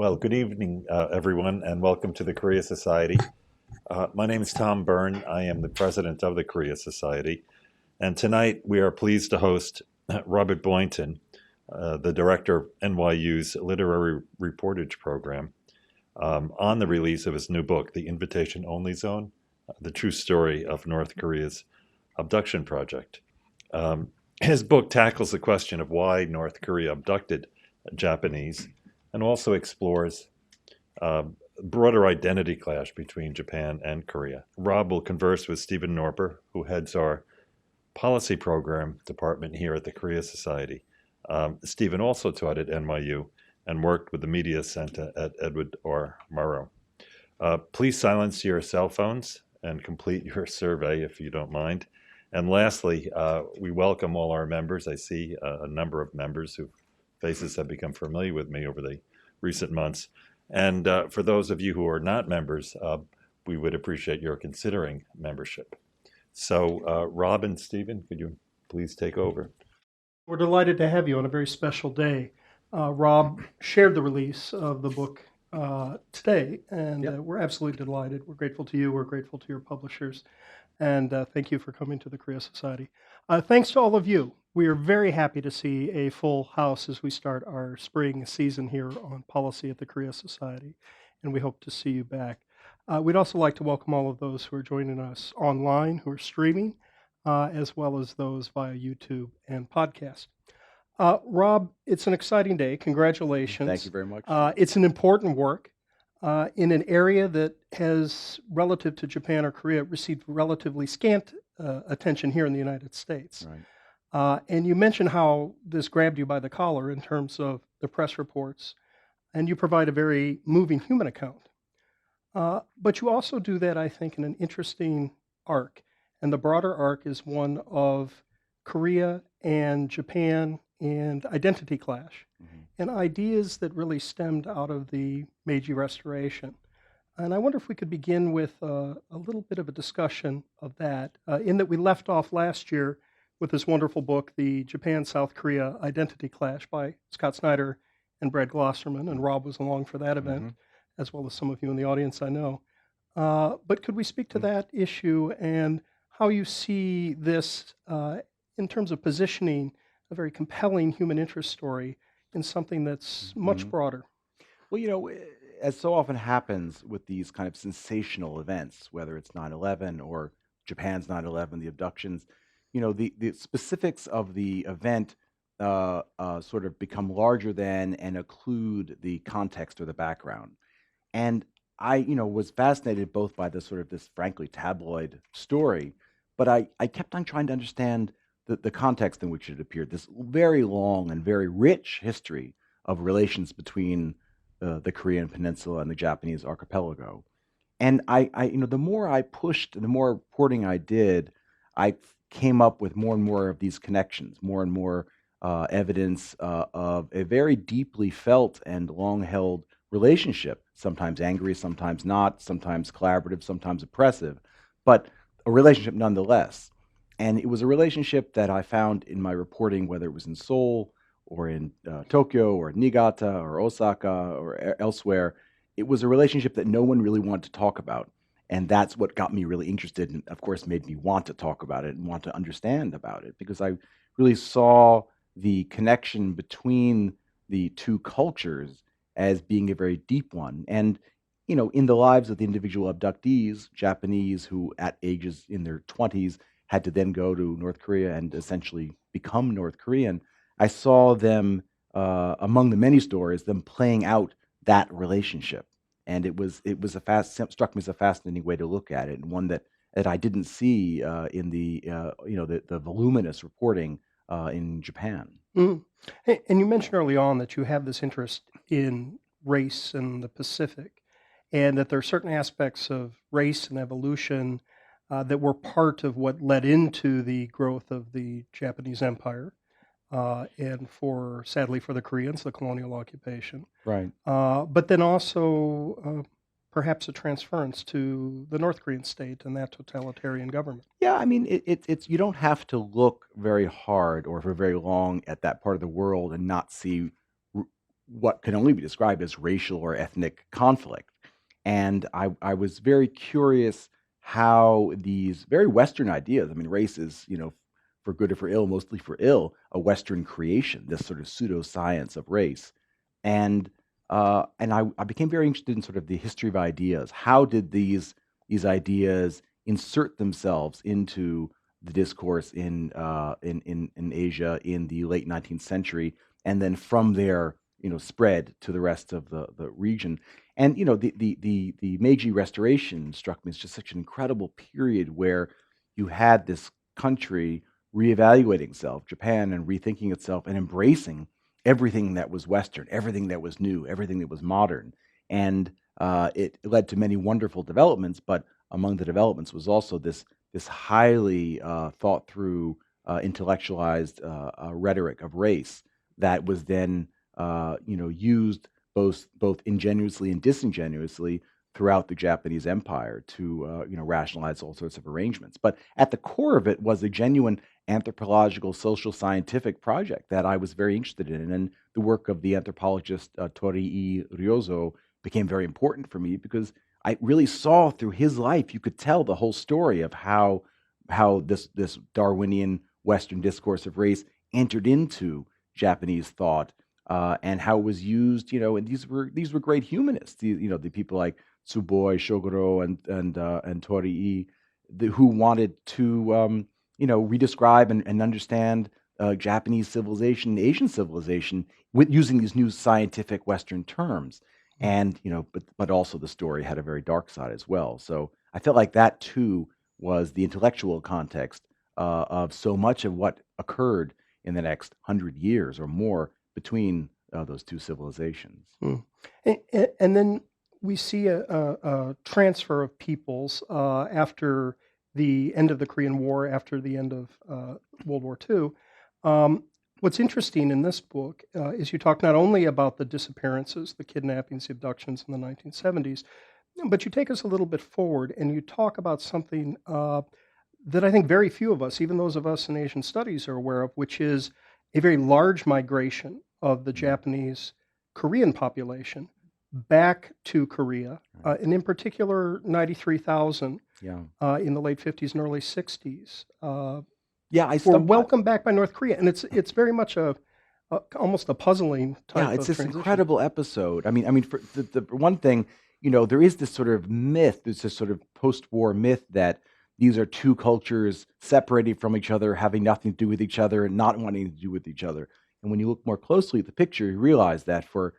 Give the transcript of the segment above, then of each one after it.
Well, good evening, everyone, and welcome to the Korea Society. My name is Tom Byrne. I am the president of the Korea Society. And tonight we are pleased to host Robert Boynton, the director of NYU's Literary Reportage Program, on the release of his new book, The Invitation Only Zone, The True Story of North Korea's Abduction Project. His book tackles the question of why North Korea abducted Japanese and also explores uh, broader identity clash between Japan and Korea. Rob will converse with Stephen Noerper, who heads our policy program department here at the Korea Society. Stephen also taught at NYU and worked with the Media Center at Edward R. Murrow. Please silence your cell phones and complete your survey if you don't mind. And lastly, we welcome all our members. I see a number of members whose faces have become familiar with me over the recent months. And for those of you who are not members, we would appreciate your considering membership. So, Rob and Stephen, could you please take over? We're delighted to have you on a very special day. Rob shared the release of the book today, and Yep. we're absolutely delighted. We're grateful to you. We're grateful to your publishers. And thank you for coming to the Korea Society. Thanks to all of you. We are very happy to see a full house as we start our spring season here on policy at the Korea Society, and we hope to see you back. We'd also like to welcome all of those who are joining us online, who are streaming, as well as those via YouTube and podcast. Rob, it's an exciting day. Thank Congratulations. you very much. It's an important work in an area that has, relative to Japan or Korea, received relatively scant attention here in the United States. Right. And you mentioned how this grabbed you by the collar in terms of the press reports, and you provide a very moving human account. But you also do that, I think, in an interesting arc. And the broader arc is one of Korea and Japan and identity clash Mhm. and ideas that really stemmed out of the Meiji Restoration. And I wonder if we could begin with a little bit of a discussion of that, in that we left off last year with this wonderful book, The Japan South Korea Identity Clash by Scott Snyder and Brad Glosserman, and Rob was along for that event, Mhm. as well as some of you in the audience I know. But could we speak to Mm. that issue and how you see this in terms of positioning a very compelling human interest story in something that's much Mhm. broader? Well, as so often happens with these kind of sensational events, whether it's 9/11 or Japan's 9/11, the abductions, the specifics of the event sort of become larger than and occlude the context or the background. And I was fascinated both by this sort of this frankly tabloid story, but I kept on trying to understand the context in which it appeared, this very long and very rich history of relations between the Korean Peninsula and the Japanese archipelago. And the more I pushed, the more reporting I did, I came up with more and more of these connections, more and more evidence of a very deeply felt and long held relationship, sometimes angry, sometimes not, sometimes collaborative, sometimes oppressive, but a relationship nonetheless. And it was a relationship that I found in my reporting, whether it was in Seoul or in Tokyo or Niigata or Osaka or elsewhere. It was a relationship that no one really wanted to talk about. And that's what got me really interested and, of course, made me want to talk about it and want to understand about it because I really saw the connection between the two cultures as being a very deep one. And, in the lives of the individual abductees, Japanese who at ages in their 20s had to then go to North Korea and essentially become North Korean, I saw them, among the many stories, them playing out that relationship. And it was struck me as a fascinating way to look at it, and one that I didn't see in the voluminous reporting in Japan. Mm. And you mentioned early on that you have this interest in race and the Pacific, and that there are certain aspects of race and evolution that were part of what led into the growth of the Japanese Empire, and sadly for the Koreans, the colonial occupation. Right. But then also perhaps a transference to the North Korean state and that totalitarian government. Yeah, I mean, it's you don't have to look very hard or for very long at that part of the world and not see r- what can only be described as racial or ethnic conflict. And I was very curious how these very Western ideas, I mean, race is, for good or for ill, mostly for ill, a Western creation, this sort of pseudoscience of race. And I became very interested in sort of the history of ideas. How did these ideas insert themselves into the discourse in Asia in the late 19th century, and then from there, spread to the rest of the region. And the Meiji Restoration struck me as just such an incredible period where you had this country reevaluating itself, Japan, and rethinking itself and embracing everything that was Western, everything that was new, everything that was modern. And it led to many wonderful developments, but among the developments was also this highly thought through, intellectualized rhetoric of race that was then used both ingenuously and disingenuously throughout the Japanese Empire to rationalize all sorts of arrangements. But at the core of it was a genuine anthropological, social scientific project that I was very interested in, and the work of the anthropologist Torii Ryozo became very important for me because I really saw through his life, you could tell the whole story of how this Darwinian Western discourse of race entered into Japanese thought, and how it was used. And these were great humanists. The people like Tsuboi, Shogoro, and Torii, who wanted to redescribe and understand Japanese civilization, Asian civilization, with using these new scientific Western terms. And but also the story had a very dark side as well. So I felt like that too was the intellectual context of so much of what occurred in the next 100 years or more between those two civilizations. And then we see a transfer of peoples after the end of the Korean War, after the end of World War II. What's interesting in this book is you talk not only about the disappearances, the kidnappings, the abductions in the 1970s, but you take us a little bit forward and you talk about something that I think very few of us, even those of us in Asian studies, are aware of, which is a very large migration of the Japanese Korean population back to Korea, and in particular, 93,000 in the late 50s and early 60s. Were welcomed back by North Korea, and it's very much almost a puzzling type of it's this transition. incredible episode. I mean, for the one thing, there is this sort of myth, there's this sort of post-war myth that these are two cultures separated from each other, having nothing to do with each other, and not wanting to do with each other. And when you look more closely at the picture, you realize that for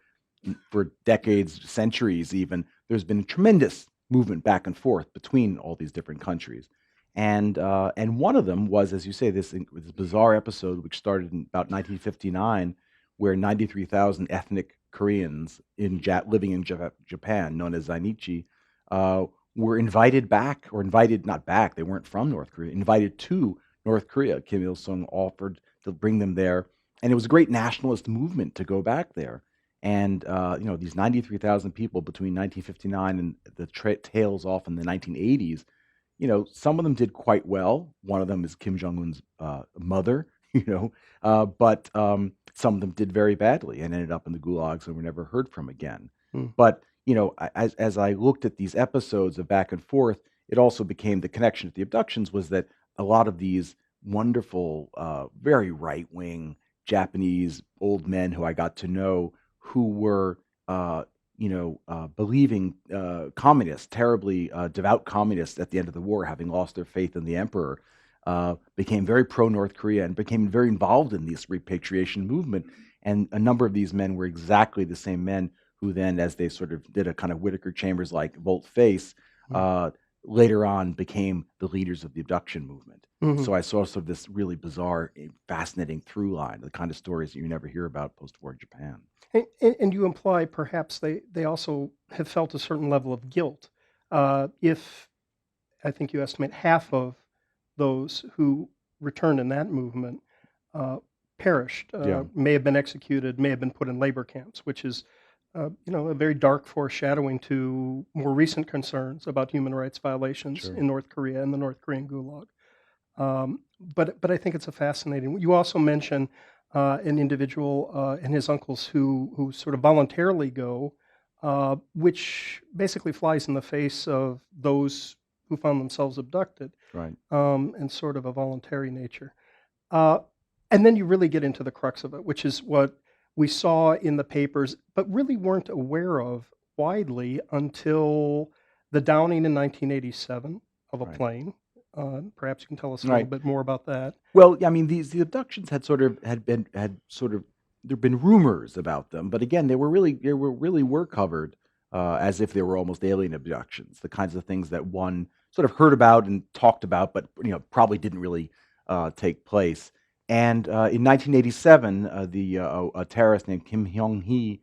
decades, centuries even, there's been a tremendous movement back and forth between all these different countries. And one of them was, as you say, this bizarre episode which started in about 1959, where 93,000 ethnic Koreans living in Japan, known as Zainichi, were invited back, or invited not back, they weren't from North Korea, invited to North Korea. Kim Il-sung offered to bring them there, and it was a great nationalist movement to go back there. And these 93,000 people between 1959 and the tails off in the 1980s. Some of them did quite well. One of them is Kim Jong-un's mother, but some of them did very badly and ended up in the gulags and were never heard from again. But, as I looked at these episodes of back and forth, it also became the connection to the abductions was that a lot of these wonderful, very right-wing Japanese old men who I got to know who were believing communists, terribly devout communists at the end of the war, having lost their faith in the emperor, became very pro-North Korea and became very involved in this repatriation movement. And a number of these men were exactly the same men who then, as they sort of did a kind of Whittaker Chambers-like volte-face, later on became the leaders of the abduction movement. So I saw sort of this really bizarre, fascinating through line, the kind of stories that you never hear about post-war Japan. And you imply perhaps they also have felt a certain level of guilt. If I think you estimate half of those who returned in that movement perished, may have been executed, may have been put in labor camps, which is a very dark foreshadowing to more recent concerns about human rights violations in North Korea and the North Korean gulag. But I think it's a fascinating. You also mention an individual and his uncles who sort of voluntarily go, which basically flies in the face of those who found themselves abducted, Right. and sort of a voluntary nature. Uh, and then you really get into the crux of it, which is what we saw in the papers, but really weren't aware of widely until the downing in 1987 of a Right. plane. Perhaps you can tell us a little Right. bit more about that. Well, I mean, the abductions had sort of there've been rumors about them, but again, they were covered as if they were almost alien abductions, the kinds of things that one sort of heard about and talked about, but probably didn't really take place. And in 1987, a terrorist named Kim Hyung-hee,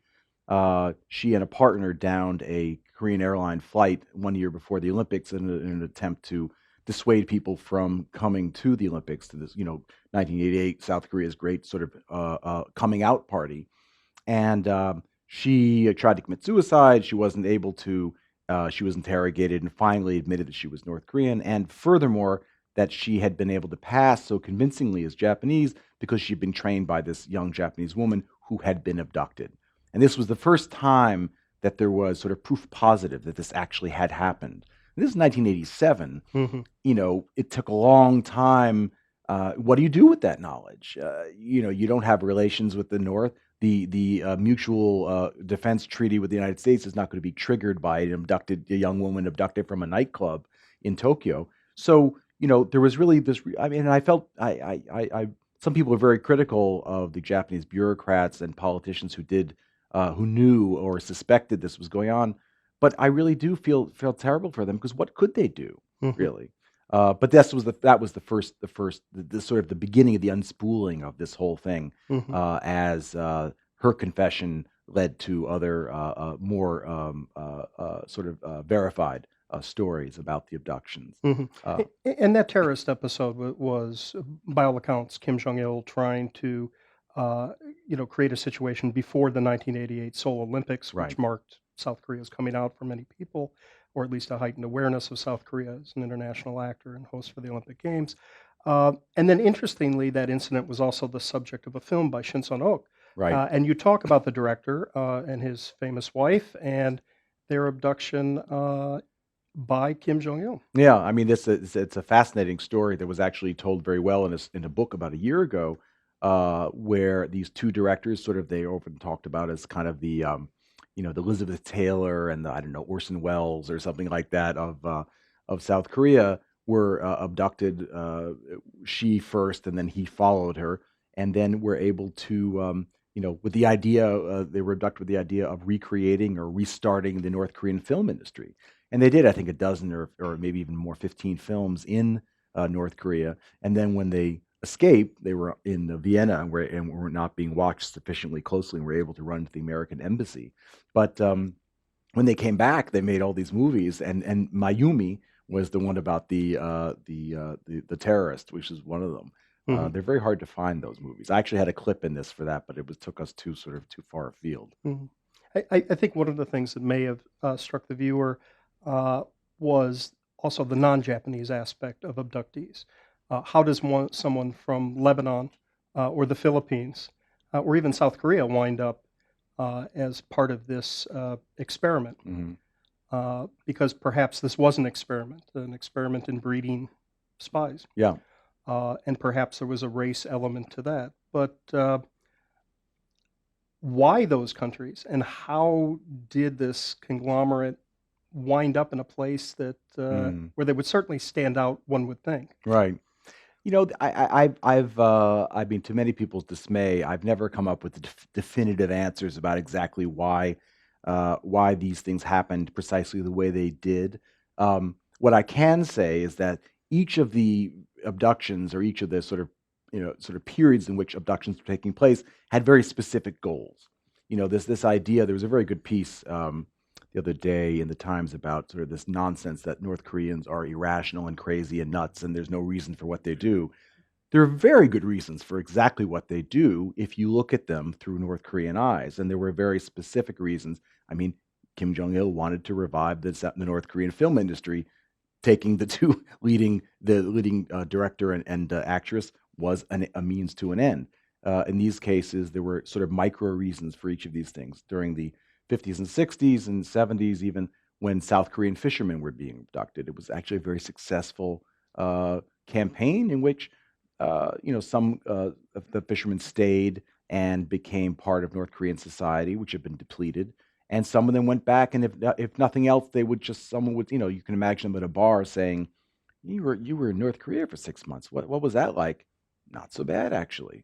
she and a partner downed a Korean airline flight 1 year before the Olympics in an attempt to dissuade people from coming to the Olympics, to this 1988 South Korea's great sort of coming out party. And she tried to commit suicide. She wasn't able to. She was interrogated and finally admitted that she was North Korean, and furthermore, that she had been able to pass so convincingly as Japanese because she'd been trained by this young Japanese woman who had been abducted. And this was the first time that there was sort of proof positive that this actually had happened. And this is 1987. Hmm. It took a long time. What do you do with that knowledge? You don't have relations with the North. The mutual defense treaty with the United States is not going to be triggered by a young woman abducted from a nightclub in Tokyo. So there was really this. I mean, I felt some people were very critical of the Japanese bureaucrats and politicians who knew or suspected this was going on. But I really do feel terrible for them, because what could they do, Hmm. really? But that was the sort of the beginning of the unspooling of this whole thing, Hmm. as her confession led to other more sort of verified stories about the abductions. Hmm. Uh, And that terrorist episode was, by all accounts, Kim Jong Il trying to, uh, create a situation before the 1988 Seoul Olympics, right, which marked South Korea's coming out for many people, or at least a heightened awareness of South Korea as an international actor and host for the Olympic Games. And then, interestingly, that incident was also the subject of a film by Shin Sun-ok. right. And you talk about the director and his famous wife and their abduction by Kim Jong Il. Yeah, I mean, it's a fascinating story that was actually told very well in a book about a year ago, where these two directors they often talked about as kind of the Elizabeth Taylor and the, I don't know, Orson Welles or something like that of South Korea, were abducted. She first, and then he followed her, and then were able to. With the idea, they were abducted with the idea of recreating or restarting the North Korean film industry. And they did, I think, a dozen or maybe even more, 15 films in North Korea. And then when they escaped, they were in Vienna and were not being watched sufficiently closely, and were able to run to the American embassy. But when they came back, they made all these movies, and Mayumi was the one about the terrorist, which is one of them. Mhm. They're very hard to find, those movies. I actually had a clip in this for that, but took us too far afield. Mhm. I think one of the things that may have struck the viewer uh, was also the non-Japanese aspect of abductees. How does someone from Lebanon or the Philippines or even South Korea wind up as part of this experiment? Hmm. Because perhaps this was an experiment in breeding spies, Yeah. and perhaps there was a race element to that. But why those countries, and how did this conglomerate wind up in a place that Mm. where they would certainly stand out, one would think? Right. I mean, to many people's dismay, I've never come up with the definitive answers about exactly why these things happened precisely the way they did. What I can say is that each of the abductions, or each of the sort of periods in which abductions were taking place, had very specific goals. This idea. There was a very good piece the other day in the Times about sort of this nonsense that North Koreans are irrational and crazy and nuts, and there's no reason for what they do. There are very good reasons for exactly what they do if you look at them through North Korean eyes, and there were very specific reasons. I mean, Kim Jong Il wanted to revive the North Korean film industry. Taking the leading director and actress was a means to an end. In these cases, there were sort of micro reasons for each of these things. During the 50s and 60s and 70s, even when South Korean fishermen were being abducted, it was actually a very successful campaign in which some of the fishermen stayed and became part of North Korean society, which had been depleted. And some of them went back, and if nothing else, they would someone would, you can imagine them at a bar saying, "You were in North Korea for 6 months. What was that like?" "Not so bad, actually."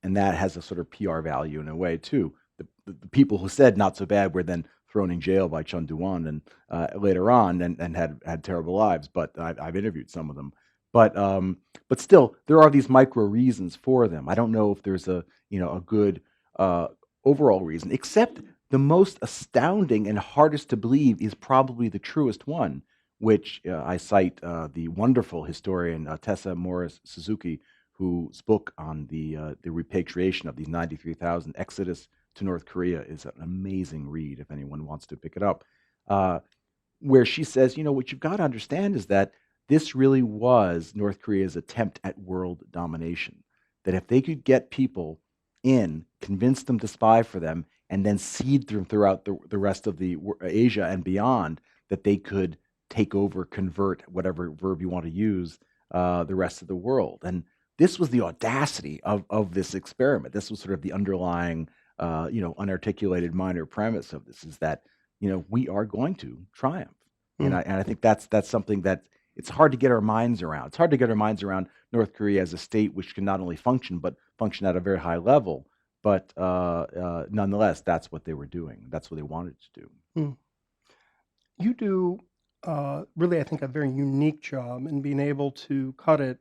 And that has a sort of PR value in a way too. The people who said not so bad were then thrown in jail by Chun Doo-won and later on, and had terrible lives. But I've interviewed some of them. But still, there are these micro reasons for them. I don't know if there's a good uh, overall reason, except the most astounding and hardest to believe is probably the truest one, which I cite the wonderful historian Tessa Morris Suzuki, whose book on the repatriation of these 93,000 exodus to North Korea is an amazing read if anyone wants to pick it up. Where she says, what you've got to understand is that this really was North Korea's attempt at world domination. That if they could get people in, convince them to spy for them, and then seed them throughout the rest of Asia and beyond, that they could take over, convert, whatever verb you want to use, the rest of the world. And this was the audacity of this experiment. This was sort of the underlying, unarticulated minor premise of this, is that, we are going to triumph. And I think that's something that it's hard to get our minds around. It's hard to get our minds around North Korea as a state which can not only function, but function at a very high level. But nonetheless, that's what they were doing. That's what they wanted to do. Mm. You do really, I think, a very unique job in being able to cut at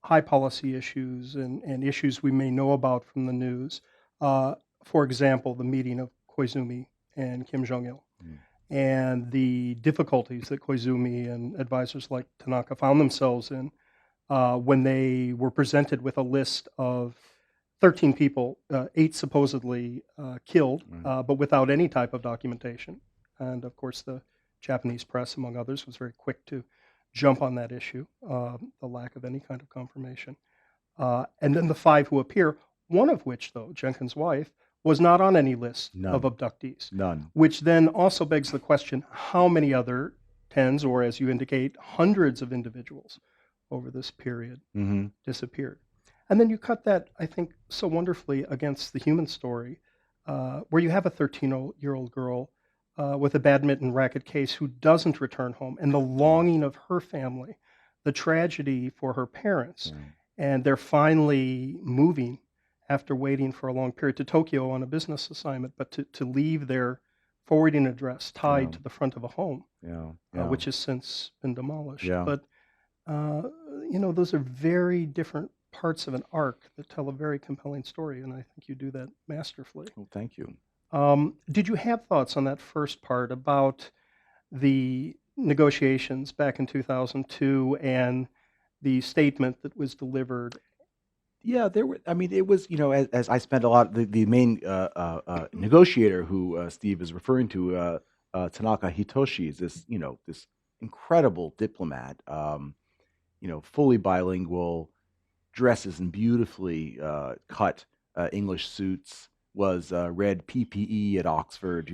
high policy issues and issues we may know about from the news. For example, the meeting of Koizumi and Kim Jong-il, and the difficulties that Koizumi and advisors like Tanaka found themselves in when they were presented with a list of 13 people, 8 supposedly killed, but without any type of documentation. And of course, the Japanese press, among others, was very quick to jump on that issue, the lack of any kind of confirmation. And then the 5 who appear, one of which, though, Jenkins' wife, was not on any list of abductees. None. Which then also begs the question, how many other tens, or as you indicate, hundreds of individuals over this period disappeared? And then you cut that, I think, so wonderfully against the human story, where you have a 13-year-old girl with a badminton racket case who doesn't return home, and the longing of her family, the tragedy for her parents, and they're finally moving after waiting for a long period to Tokyo on a business assignment, but to leave their forwarding address tied to the front of a home, which has since been demolished. But those are very different parts of an arc that tell a very compelling story, and I think you do that masterfully. Well, thank you. Did you have thoughts on that first part about the negotiations back in 2002 and the statement that was delivered? Yeah, there were. I mean, it was, as I spent a lot. The main negotiator who Steve is referring to, Tanaka Hitoshi, is this incredible diplomat. Fully bilingual, dresses in beautifully cut English suits, was read PPE at Oxford,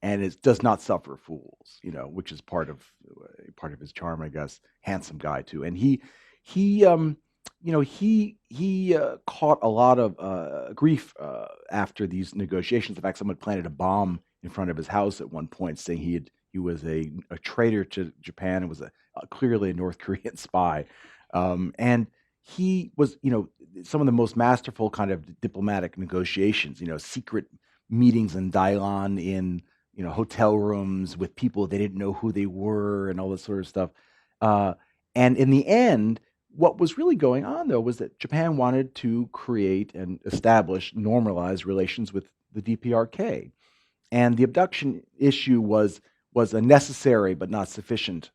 and it does not suffer fools, which is part of his charm, I guess. Handsome guy too, and he caught a lot of grief after these negotiations. In fact, someone planted a bomb in front of his house at one point, saying he was a traitor to Japan and was clearly a North Korean spy. And he was, some of the most masterful kind of diplomatic negotiations, secret meetings in Dailan in, hotel rooms with people they didn't know who they were and all this sort of stuff. And in the end, what was really going on, though, was that Japan wanted to create and establish normalized relations with the DPRK. And the abduction issue was a necessary but not sufficient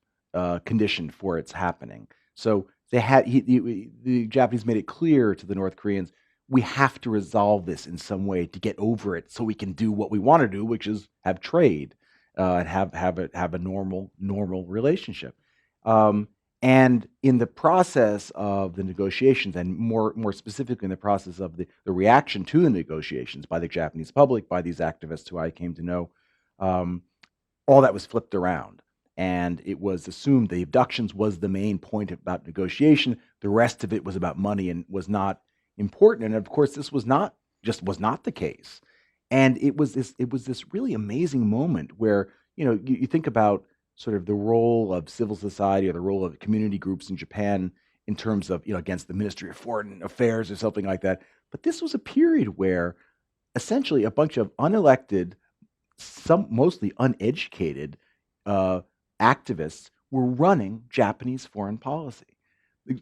condition for its happening. So the Japanese made it clear to the North Koreans, we have to resolve this in some way to get over it, so we can do what we want to do, which is have trade and have a normal relationship. And in the process of the negotiations, and more specifically in the process of the reaction to the negotiations by the Japanese public, by these activists who I came to know, um, all that was flipped around. And it was assumed the abductions was the main point about negotiation. The rest of it was about money and was not important. And of course, this was not the case. And it was this really amazing moment where, you think about sort of the role of civil society or the role of community groups in Japan in terms of, against the Ministry of Foreign Affairs or something like that. But this was a period where essentially a bunch of unelected, some mostly uneducated uh, activists were running Japanese foreign policy.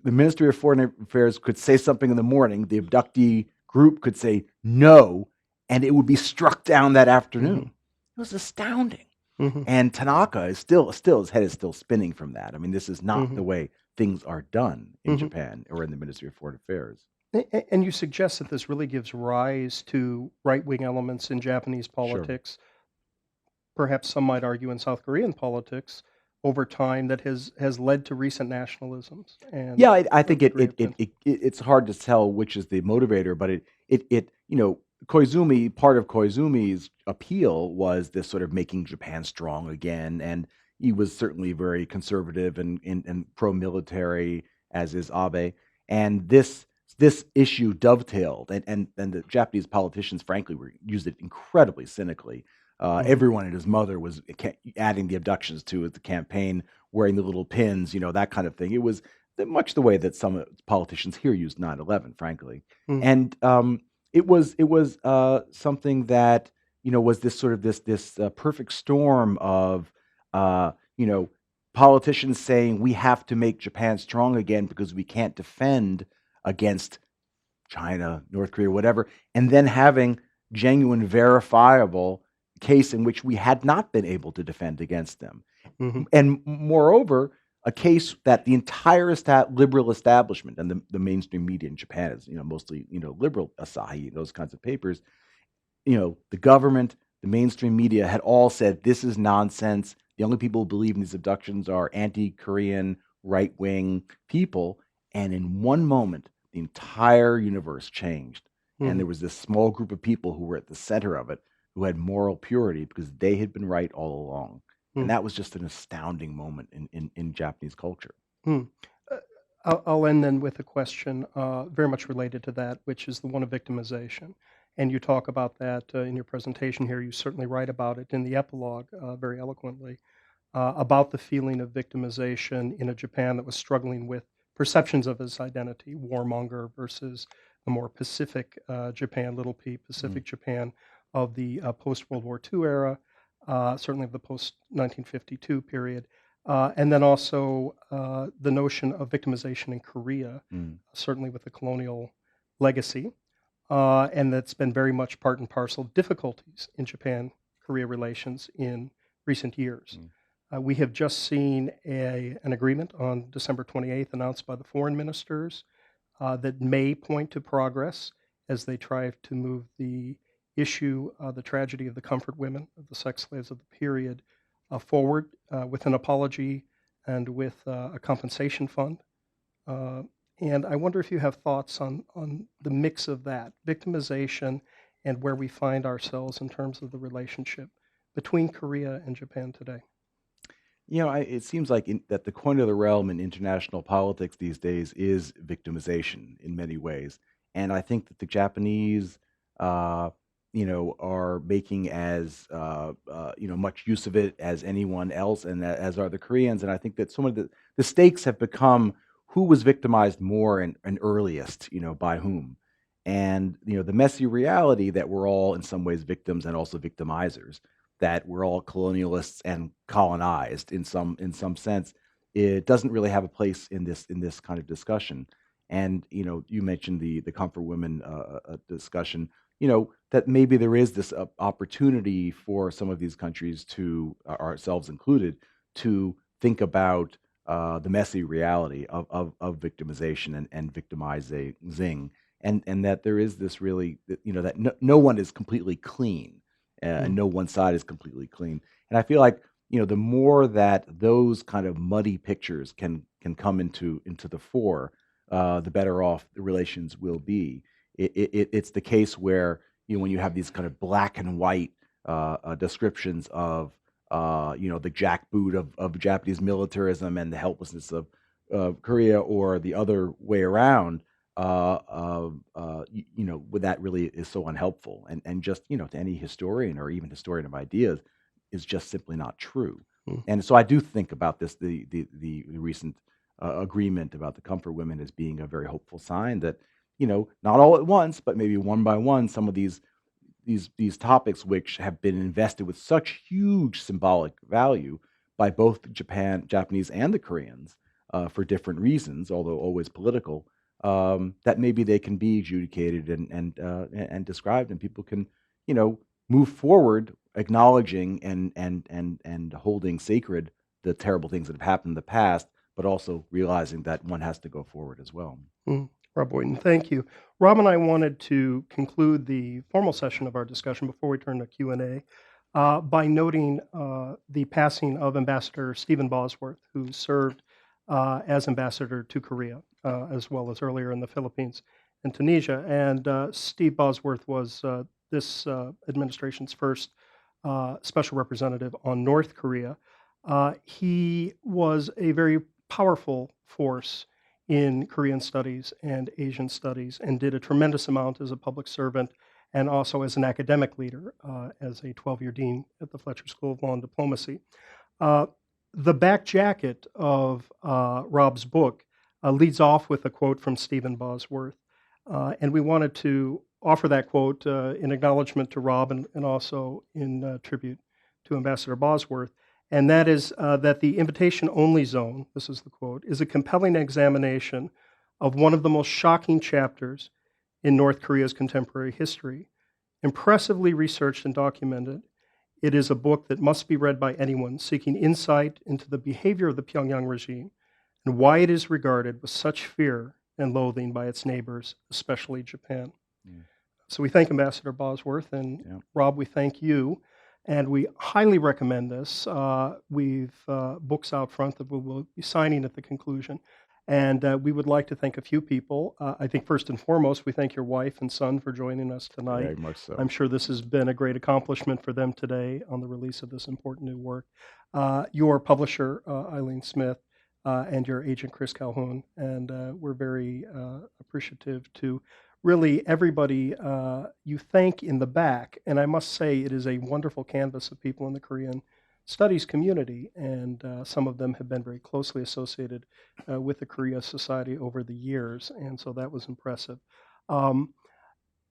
The Ministry of Foreign Affairs could say something in the morning, the abductee group could say no, and it would be struck down that afternoon. It was astounding. And Tanaka is still his head is still spinning from that. I mean, this is not the way things are done in Japan or in the Ministry of Foreign Affairs. And you suggest that this really gives rise to right-wing elements in Japanese Sure. politics, perhaps some might argue in South Korean politics, over time that has led to recent nationalisms and Yeah, I a think degree of tension. it's hard to tell which is the motivator, but Koizumi, part of Koizumi's appeal was this sort of making Japan strong again, and he was certainly very conservative and pro-military, as is Abe. And this issue dovetailed, and the Japanese politicians, frankly, used it incredibly cynically. Everyone and his mother was adding the abductions to the campaign, wearing the little pins, that kind of thing. It was much the way that some politicians here used 9/11, frankly. Mhm. And it was something that was this sort of this perfect storm of uh, you know politicians saying we have to make Japan strong again because we can't defend against China, North Korea, whatever, and then having genuine, verifiable case in which we had not been able to defend against them. Mhm. And moreover, a case that the entire liberal establishment and the mainstream media in Japan is, mostly, liberal Asahi, those kinds of papers, the government, the mainstream media had all said this is nonsense. The only people who believe in these abductions are anti-Korean, right-wing people. And in one moment, the entire universe changed. And there Mhm. was this small group of people who were at the center of it who had moral purity because they had been right all along. And Mhm. that was just an astounding moment in Japanese culture. Hmm. Uh, I'll end then with a question very much related to that, which is the one of victimization. And you talk about that in your presentation here. You certainly write about it in the epilogue very eloquently about the feeling of victimization in a Japan that was struggling with perceptions of its identity, warmonger versus the more Pacific Japan, little p, Mm, Pacific Japan of the post World War II era, certainly of the post 1952 period. And then also the notion of victimization in Korea, mm, certainly with the colonial legacy, and that's been very much part and parcel of difficulties in Japan Korea relations in recent years. mm, We have just seen an agreement on December 28th announced by the foreign ministers that may point to progress as they try to move the issue, the tragedy of the comfort women, of the sex slaves of the period, forward with an apology and with a compensation fund. Uh, and I wonder if you have thoughts on the mix of that, victimization, and where we find ourselves in terms of the relationship between Korea and Japan today. It seems like that the coin of the realm in international politics these days is victimization in many ways, and I think that the Japanese, uh, are making as much use of it as anyone else, and as are the Koreans. And I think that some of the stakes have become who was victimized more and earliest, by whom, and the messy reality that we're all in some ways victims and also victimizers, that we're all colonialists and colonized in some sense, it doesn't really have a place in this kind of discussion. And you mentioned the comfort women discussion. That maybe there is this opportunity for some of these countries to, ourselves included, to think about the messy reality of victimization and victimizing, and that there is this really, that no one is completely clean, and Mm, no one side is completely clean. And I feel like, the more that those kind of muddy pictures can can come into the fore, the better off the relations will be. It's the case where, when you have these kind of black and white descriptions of the jackboot of Japanese militarism and the helplessness of Korea, or the other way around, that really is so unhelpful, and just to any historian or even historian of ideas, is just simply not true. And so I do think about this, the recent agreement about the comfort women, as being a very hopeful sign that, not all at once, but maybe one by one, some of these topics, which have been invested with such huge symbolic value by both Japanese and the Koreans, for different reasons, although always political, that maybe they can be adjudicated and described, and people can, move forward, acknowledging and holding sacred the terrible things that have happened in the past, but also realizing that one has to go forward as well. Rob Boynton, thank you. Rob and I wanted to conclude the formal session of our discussion before we turn to Q&A by noting the passing of Ambassador Stephen Bosworth, who served as ambassador to Korea, as well as earlier in the Philippines and Tunisia. And Steve Bosworth was this administration's first special representative on North Korea. He was a very powerful force in Korean studies and Asian studies, and did a tremendous amount as a public servant and also as an academic leader, as a 12-year dean at the Fletcher School of Law and Diplomacy. The back jacket of Rob's book leads off with a quote from Stephen Bosworth, and we wanted to offer that quote in acknowledgement to Rob, and also in tribute to Ambassador Bosworth. And that is that the invitation-only zone, this is the quote, is a compelling examination of one of the most shocking chapters in North Korea's contemporary history. Impressively researched and documented, it is a book that must be read by anyone seeking insight into the behavior of the Pyongyang regime and why it is regarded with such fear and loathing by its neighbors, especially Japan. So we thank Ambassador Bosworth, and Rob, we thank you. And we highly recommend this. We've books out front that we will be signing at the conclusion. And we would like to thank a few people. I think first and foremost, we thank your wife and son for joining us tonight. Very much so. I'm sure this has been a great accomplishment for them today on the release of this important new work. Your publisher, Eileen Smith, and your agent, Chris Calhoun. And we're very appreciative to really everybody you thank in the back. And I must say, it is a wonderful canvas of people in the Korean studies community, and some of them have been very closely associated with the Korea Society over the years, and so that was impressive.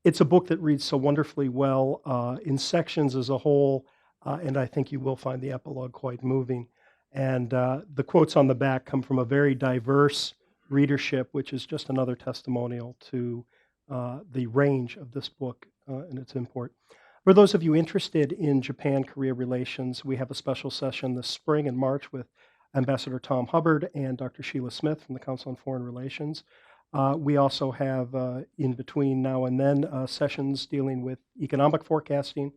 It's a book that reads so wonderfully well in sections as a whole, and I think you will find the epilogue quite moving. And the quotes on the back come from a very diverse readership, which is just another testimonial to the range of this book and its import. For those of you interested in Japan-Korea relations, we have a special session this spring in March with Ambassador Tom Hubbard and Dr. Sheila Smith from the Council on Foreign Relations. We also have, in between now and then, sessions dealing with economic forecasting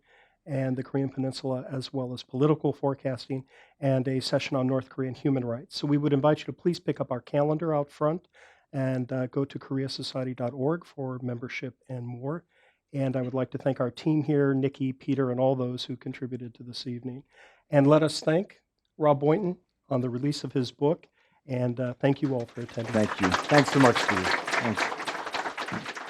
and the Korean Peninsula, as well as political forecasting, and a session on North Korean human rights. So we would invite you to please pick up our calendar out front and go to koreasociety.org for membership and more. And I would like to thank our team here, Nikki, Peter, and all those who contributed to this evening. And let us thank Rob Boynton on the release of his book. And thank you all for attending. Thank you. Thanks so much, Steve. Thanks.